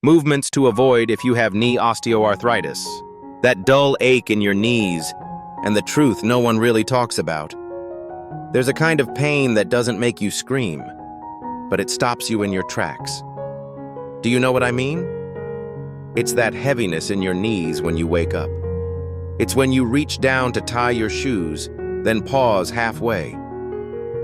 Movements to avoid if you have knee osteoarthritis. That dull ache in your knees, and the truth no one really talks about. There's a kind of pain that doesn't make you scream, but it stops you in your tracks. Do you know what I mean? It's that heaviness in your knees when you wake up. It's when you reach down to tie your shoes, then pause halfway.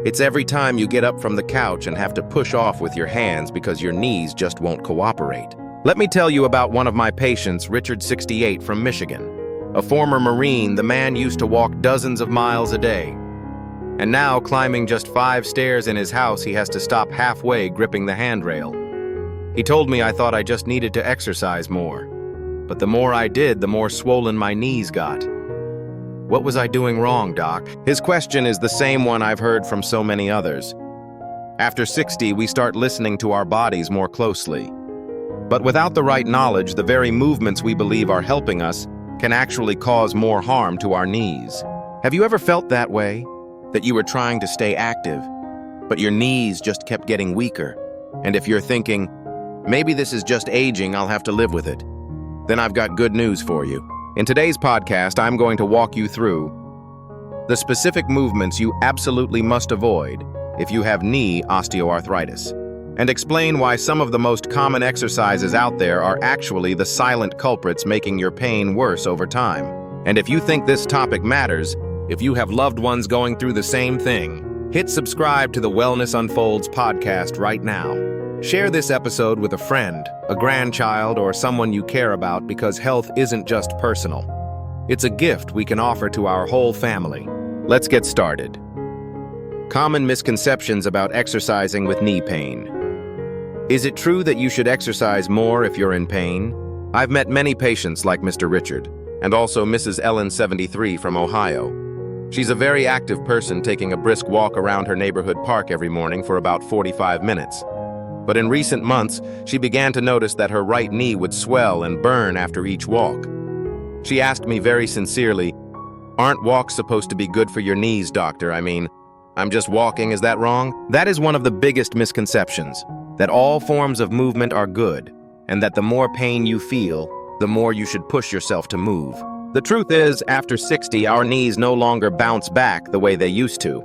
It's every time you get up from the couch and have to push off with your hands because your knees just won't cooperate. Let me tell you about one of my patients, Richard, 68, from Michigan. A former Marine, the man used to walk dozens of miles a day. And now, climbing just 5 stairs in his house, he has to stop halfway gripping the handrail. He told me I thought I just needed to exercise more. But the more I did, the more swollen my knees got. What was I doing wrong, Doc? His question is the same one I've heard from so many others. After 60, we start listening to our bodies more closely. But without the right knowledge, the very movements we believe are helping us can actually cause more harm to our knees. Have you ever felt that way? That you were trying to stay active, but your knees just kept getting weaker? And if you're thinking, maybe this is just aging, I'll have to live with it, then I've got good news for you. In today's podcast, I'm going to walk you through the specific movements you absolutely must avoid if you have knee osteoarthritis, and explain why some of the most common exercises out there are actually the silent culprits making your pain worse over time. And if you think this topic matters, if you have loved ones going through the same thing, hit subscribe to the Wellness Unfolds podcast right now. Share this episode with a friend, a grandchild, or someone you care about, because health isn't just personal. It's a gift we can offer to our whole family. Let's get started. Common misconceptions about exercising with knee pain. Is it true that you should exercise more if you're in pain? I've met many patients like Mr. Richard, and also Mrs. Ellen, 73, from Ohio. She's a very active person, taking a brisk walk around her neighborhood park every morning for about 45 minutes. But in recent months, she began to notice that her right knee would swell and burn after each walk. She asked me very sincerely, "Aren't walks supposed to be good for your knees, doctor? I mean, I'm just walking, is that wrong?" That is one of the biggest misconceptions, that all forms of movement are good, and that the more pain you feel, the more you should push yourself to move. The truth is, after 60, our knees no longer bounce back the way they used to.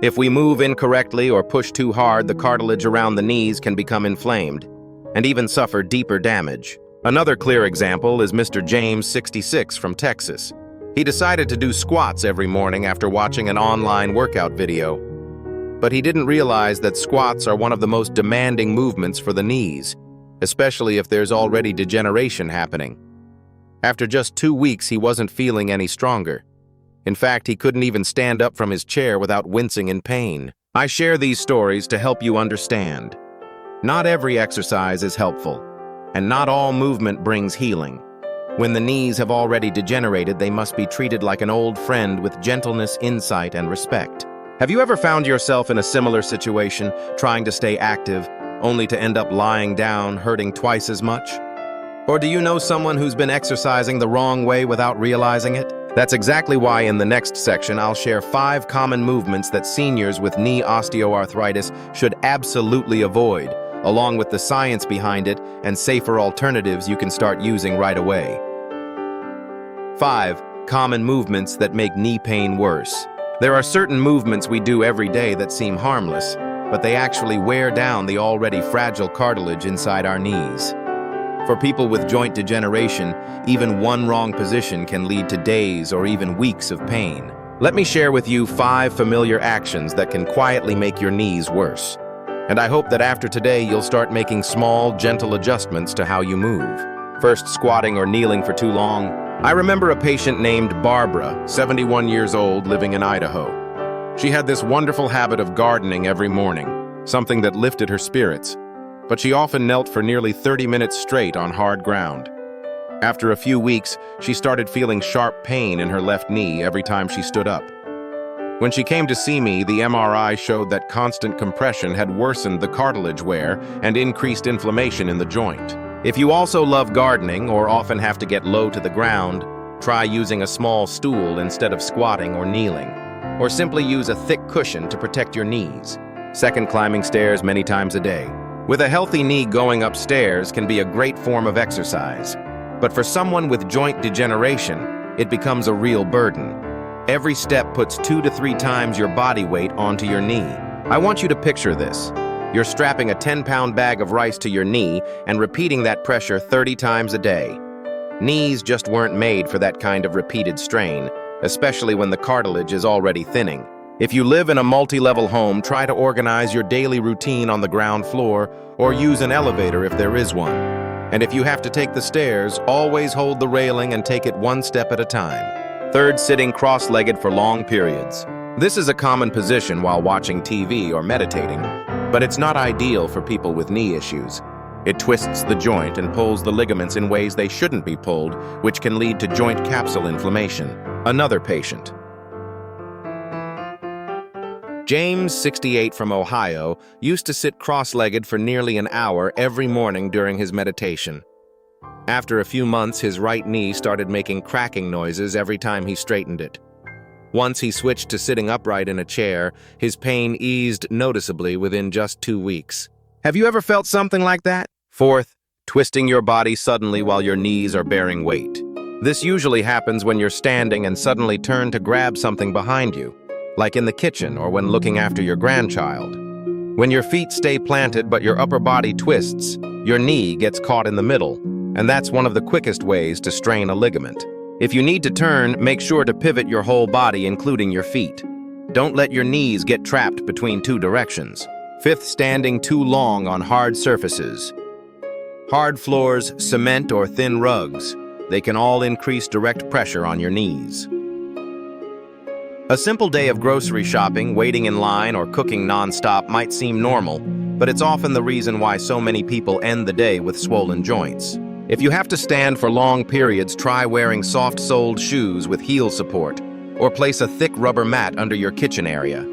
If we move incorrectly or push too hard, the cartilage around the knees can become inflamed and even suffer deeper damage. Another clear example is Mr. James, 66, from Texas. He decided to do squats every morning after watching an online workout video. But he didn't realize that squats are one of the most demanding movements for the knees, especially if there's already degeneration happening. After just 2 weeks, he wasn't feeling any stronger. In fact, he couldn't even stand up from his chair without wincing in pain. I share these stories to help you understand. Not every exercise is helpful, and not all movement brings healing. When the knees have already degenerated, they must be treated like an old friend with gentleness, insight, and respect. Have you ever found yourself in a similar situation, trying to stay active, only to end up lying down, hurting twice as much? Or do you know someone who's been exercising the wrong way without realizing it? That's exactly why in the next section I'll share 5 common movements that seniors with knee osteoarthritis should absolutely avoid, along with the science behind it and safer alternatives you can start using right away. 5 common movements that make knee pain worse. There are certain movements we do every day that seem harmless, but they actually wear down the already fragile cartilage inside our knees. For people with joint degeneration, even one wrong position can lead to days or even weeks of pain. Let me share with you 5 familiar actions that can quietly make your knees worse. And I hope that after today, you'll start making small, gentle adjustments to how you move. First, squatting or kneeling for too long. I remember a patient named Barbara, 71 years old, living in Idaho. She had this wonderful habit of gardening every morning, something that lifted her spirits. But she often knelt for nearly 30 minutes straight on hard ground. After a few weeks, she started feeling sharp pain in her left knee every time she stood up. When she came to see me, the MRI showed that constant compression had worsened the cartilage wear and increased inflammation in the joint. If you also love gardening or often have to get low to the ground, try using a small stool instead of squatting or kneeling, or simply use a thick cushion to protect your knees. Second, climbing stairs many times a day. With a healthy knee, going upstairs can be a great form of exercise. But for someone with joint degeneration, it becomes a real burden. Every step puts 2 to 3 times your body weight onto your knee. I want you to picture this. You're strapping a 10-pound bag of rice to your knee and repeating that pressure 30 times a day. Knees just weren't made for that kind of repeated strain, especially when the cartilage is already thinning. If you live in a multi-level home, try to organize your daily routine on the ground floor or use an elevator if there is one. And if you have to take the stairs, always hold the railing and take it one step at a time. Third, sitting cross-legged for long periods. This is a common position while watching TV or meditating, but it's not ideal for people with knee issues. It twists the joint and pulls the ligaments in ways they shouldn't be pulled, which can lead to joint capsule inflammation. Another patient. James, 68, from Ohio, used to sit cross-legged for nearly an hour every morning during his meditation. After a few months, his right knee started making cracking noises every time he straightened it. Once he switched to sitting upright in a chair, his pain eased noticeably within just 2 weeks. Have you ever felt something like that? Fourth, twisting your body suddenly while your knees are bearing weight. This usually happens when you're standing and suddenly turn to grab something behind you, like in the kitchen or when looking after your grandchild. When your feet stay planted but your upper body twists, your knee gets caught in the middle, and that's one of the quickest ways to strain a ligament. If you need to turn, make sure to pivot your whole body, including your feet. Don't let your knees get trapped between 2 directions. Fifth, standing too long on hard surfaces. Hard floors, cement, or thin rugs, they can all increase direct pressure on your knees. A simple day of grocery shopping, waiting in line, or cooking non-stop might seem normal, but it's often the reason why so many people end the day with swollen joints. If you have to stand for long periods, try wearing soft-soled shoes with heel support, or place a thick rubber mat under your kitchen area.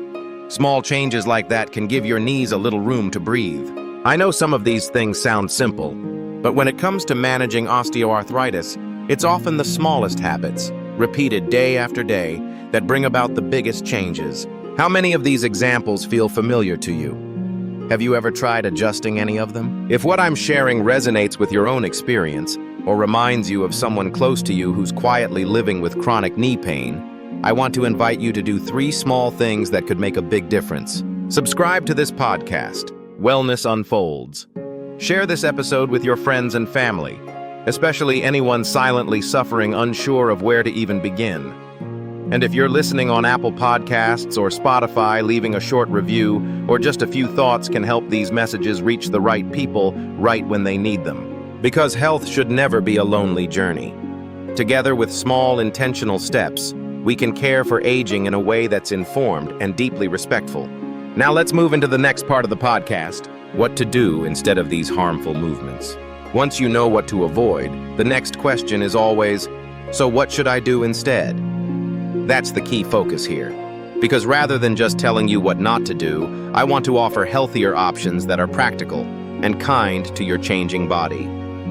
Small changes like that can give your knees a little room to breathe. I know some of these things sound simple, but when it comes to managing osteoarthritis, it's often the smallest habits, repeated day after day, that bring about the biggest changes. How many of these examples feel familiar to you? Have you ever tried adjusting any of them? If what I'm sharing resonates with your own experience, or reminds you of someone close to you who's quietly living with chronic knee pain, I want to invite you to do 3 small things that could make a big difference. Subscribe to this podcast, Wellness Unfolds. Share this episode with your friends and family, especially anyone silently suffering, unsure of where to even begin. And if you're listening on Apple Podcasts or Spotify, leaving a short review or just a few thoughts can help these messages reach the right people right when they need them. Because health should never be a lonely journey. Together with small, intentional steps, we can care for aging in a way that's informed and deeply respectful. Now let's move into the next part of the podcast, what to do instead of these harmful movements. Once you know what to avoid, the next question is always, so what should I do instead? That's the key focus here. Because rather than just telling you what not to do, I want to offer healthier options that are practical and kind to your changing body.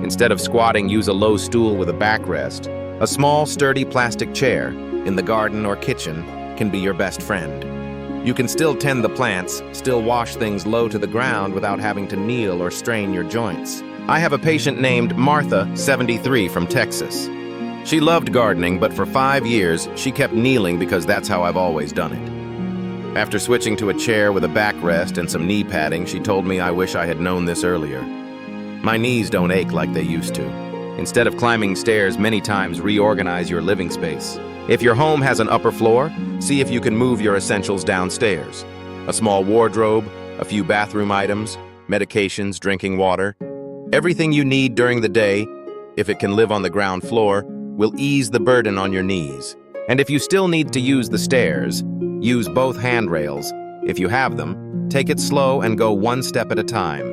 Instead of squatting, use a low stool with a backrest. A small, sturdy plastic chair in the garden or kitchen can be your best friend. You can still tend the plants, still wash things low to the ground without having to kneel or strain your joints. I have a patient named Martha, 73, from Texas. She loved gardening, but for 5 years, she kept kneeling because that's how I've always done it. After switching to a chair with a backrest and some knee padding, she told me I wish I had known this earlier. My knees don't ache like they used to. Instead of climbing stairs, many times reorganize your living space. If your home has an upper floor, see if you can move your essentials downstairs. A small wardrobe, a few bathroom items, medications, drinking water. Everything you need during the day, if it can live on the ground floor, will ease the burden on your knees. And if you still need to use the stairs, use both handrails. If you have them, take it slow and go 1 step at a time.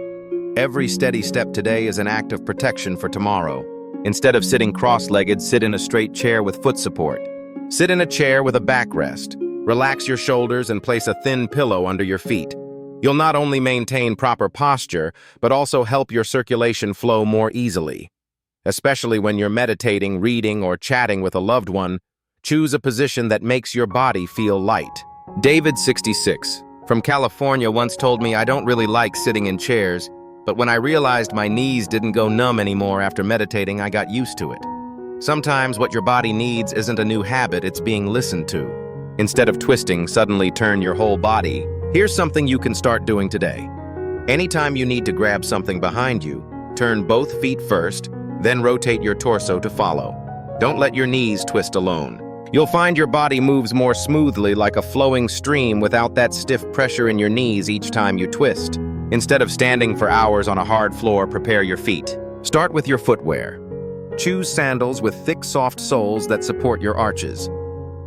Every steady step today is an act of protection for tomorrow. Instead of sitting cross-legged, sit in a straight chair with foot support. Sit in a chair with a backrest. Relax your shoulders and place a thin pillow under your feet. You'll not only maintain proper posture, but also help your circulation flow more easily. Especially when you're meditating, reading, or chatting with a loved one, choose a position that makes your body feel light. David, 66, from California, once told me I don't really like sitting in chairs, But when I realized my knees didn't go numb anymore after meditating, I got used to it. Sometimes what your body needs isn't a new habit, it's being listened to. Instead of twisting, suddenly turn your whole body. Here's something you can start doing today. Anytime you need to grab something behind you, turn both feet first, then rotate your torso to follow. Don't let your knees twist alone. You'll find your body moves more smoothly like a flowing stream without that stiff pressure in your knees each time you twist. Instead of standing for hours on a hard floor, prepare your feet. Start with your footwear. Choose sandals with thick, soft soles that support your arches.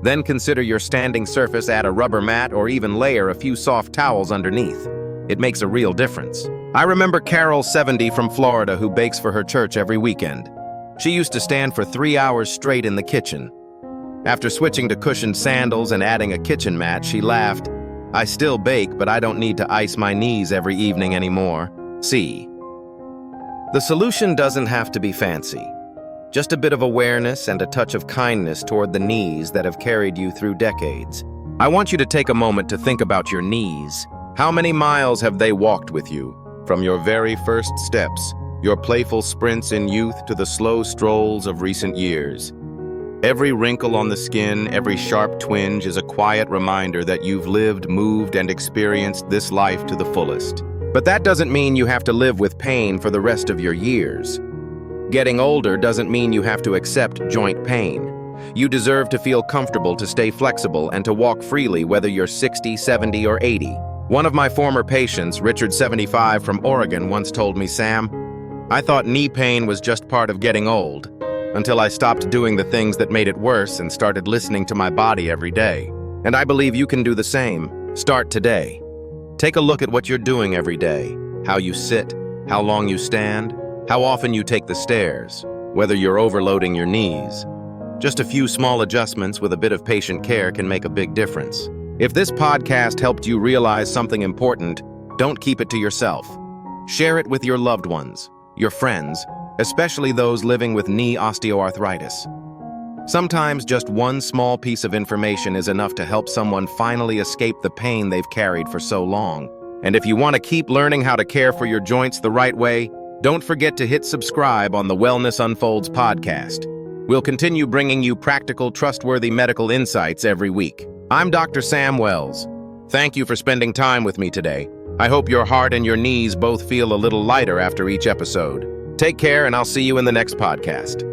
Then consider your standing surface, add a rubber mat, or even layer a few soft towels underneath. It makes a real difference. I remember Carol, 70, from Florida, who bakes for her church every weekend. She used to stand for 3 hours straight in the kitchen. After switching to cushioned sandals and adding a kitchen mat, she laughed, "I still bake, but I don't need to ice my knees every evening anymore." See, the solution doesn't have to be fancy. Just a bit of awareness and a touch of kindness toward the knees that have carried you through decades. I want you to take a moment to think about your knees. How many miles have they walked with you? From your very first steps, your playful sprints in youth to the slow strolls of recent years. Every wrinkle on the skin, every sharp twinge is a quiet reminder that you've lived, moved, and experienced this life to the fullest. But that doesn't mean you have to live with pain for the rest of your years. Getting older doesn't mean you have to accept joint pain. You deserve to feel comfortable, to stay flexible, and to walk freely whether you're 60, 70, or 80. One of my former patients, Richard, 75, from Oregon, once told me, "Sam, I thought knee pain was just part of getting old, until I stopped doing the things that made it worse and started listening to my body every day." And I believe you can do the same. Start today. Take a look at what you're doing every day, how you sit, how long you stand, how often you take the stairs, whether you're overloading your knees. Just a few small adjustments with a bit of patient care can make a big difference. If this podcast helped you realize something important, don't keep it to yourself. Share it with your loved ones, your friends, especially those living with knee osteoarthritis. Sometimes just one small piece of information is enough to help someone finally escape the pain they've carried for so long. And if you want to keep learning how to care for your joints the right way, don't forget to hit subscribe on the Wellness Unfolds podcast. We'll continue bringing you practical, trustworthy medical insights every week. I'm Dr. Sam Wells. Thank you for spending time with me today. I hope your heart and your knees both feel a little lighter after each episode. Take care, and I'll see you in the next podcast.